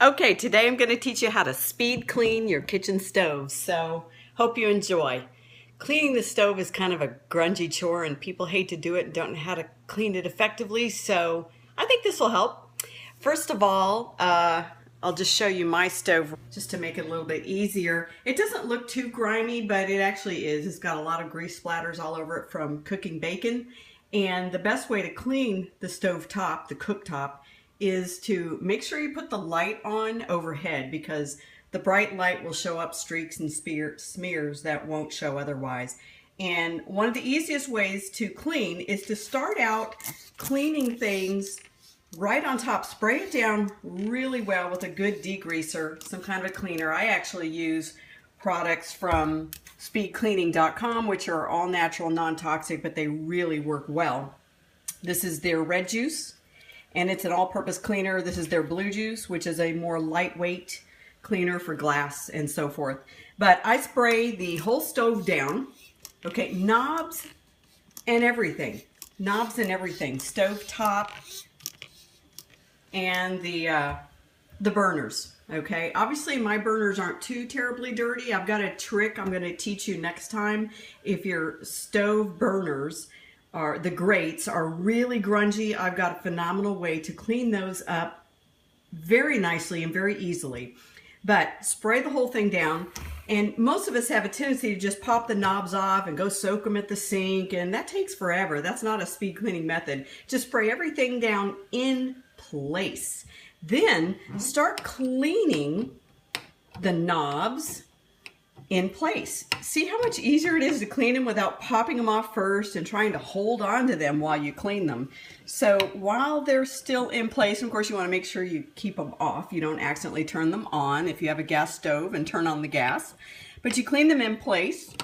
Okay, today I'm going to teach you how to speed clean your kitchen stove, so hope you enjoy. Cleaning the stove is kind of a grungy chore and people hate to do it and don't know how to clean it effectively, so I think this will help. First of all, I'll just show you my stove just to make it a little bit easier. It doesn't look too grimy, but it actually is. It's got a lot of grease splatters all over it from cooking bacon, and the best way to clean the stove top, the cooktop, is to make sure you put the light on overhead, because the bright light will show up streaks and smears that won't show otherwise. And one of the easiest ways to clean is to start out cleaning things right on top. Spray it down really well with a good degreaser, some kind of a cleaner. I actually use products from speedcleaning.com, which are all natural, non-toxic, but they really work well. This is their red juice, and it's an all-purpose cleaner. This is their blue juice, which is a more lightweight cleaner for glass and so forth. But I spray the whole stove down, okay, knobs and everything, stove top and the burners, okay? Obviously my burners aren't too terribly dirty. I've got a trick I'm going to teach you next time. If your stove burners the grates are really grungy, I've got a phenomenal way to clean those up very nicely and very easily. But spray the whole thing down, and most of us have a tendency to just pop the knobs off and go soak them at the sink, and that takes forever. That's not a speed cleaning method. Just spray everything down in place. Then start cleaning the knobs in place. See how much easier it is to clean them without popping them off first and trying to hold on to them while you clean them. So while they're still in place, of course you want to make sure you keep them off. You don't accidentally turn them on if you have a gas stove and turn on the gas. But you clean them in place.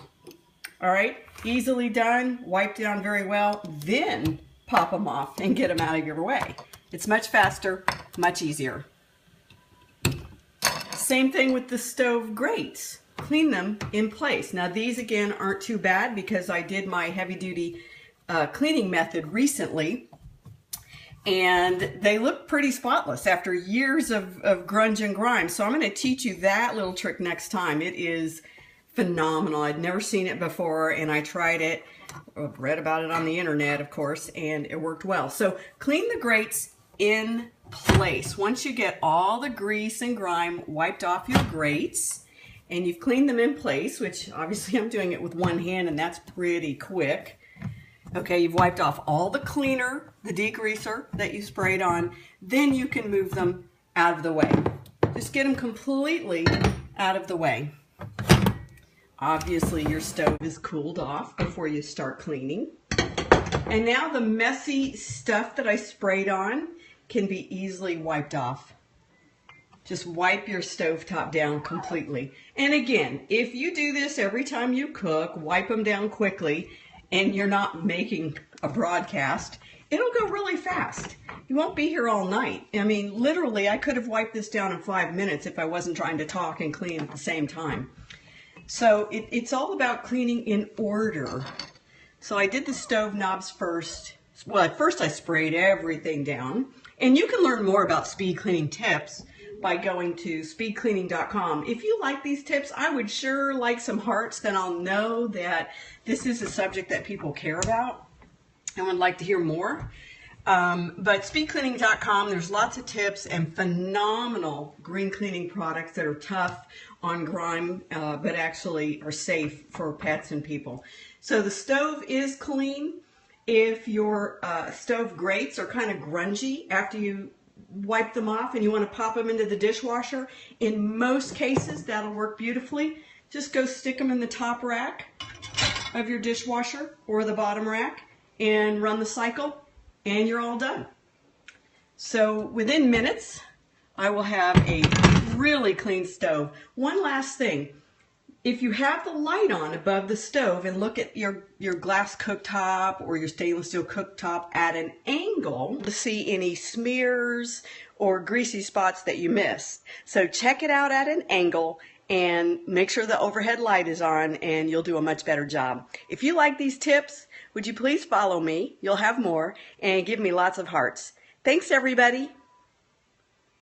All right, easily done, wipe down very well, then pop them off and get them out of your way. It's much faster, much easier. Same thing with the stove grates. Clean them in place. Now these again aren't too bad because I did my heavy-duty cleaning method recently, and they look pretty spotless after years of grunge and grime. So I'm going to teach you that little trick next time. It is phenomenal. I'd never seen it before, and I tried it. I've read about it on the internet, of course, and it worked well. So clean the grates in place. Once you get all the grease and grime wiped off your grates, and you've cleaned them in place, which obviously I'm doing it with one hand and that's pretty quick. Okay, you've wiped off all the cleaner, the degreaser that you sprayed on, then you can move them out of the way. Just get them completely out of the way. Obviously your stove is cooled off before you start cleaning. And now the messy stuff that I sprayed on can be easily wiped off. Just wipe your stovetop down completely. And again, if you do this every time you cook, wipe them down quickly, and you're not making a broadcast, it'll go really fast. You won't be here all night. I mean, literally, I could have wiped this down in 5 minutes if I wasn't trying to talk and clean at the same time. So it's all about cleaning in order. So I did the stove knobs first. Well, at first I sprayed everything down. And you can learn more about speed cleaning tips by going to speedcleaning.com. If you like these tips, I would sure like some hearts, then I'll know that this is a subject that people care about and would like to hear more. But speedcleaning.com, there's lots of tips and phenomenal green cleaning products that are tough on grime, but actually are safe for pets and people. So the stove is clean. If your stove grates are kind of grungy after you wipe them off and you want to pop them into the dishwasher, in most cases that'll work beautifully. Just go stick them in the top rack of your dishwasher or the bottom rack and run the cycle, and you're all done. So within minutes I will have a really clean stove. One last thing. If you have the light on above the stove and look at your glass cooktop or your stainless steel cooktop at an angle to see any smears or greasy spots that you missed. So check it out at an angle and make sure the overhead light is on, and you'll do a much better job. If you like these tips, would you please follow me? You'll have more, and give me lots of hearts. Thanks, everybody.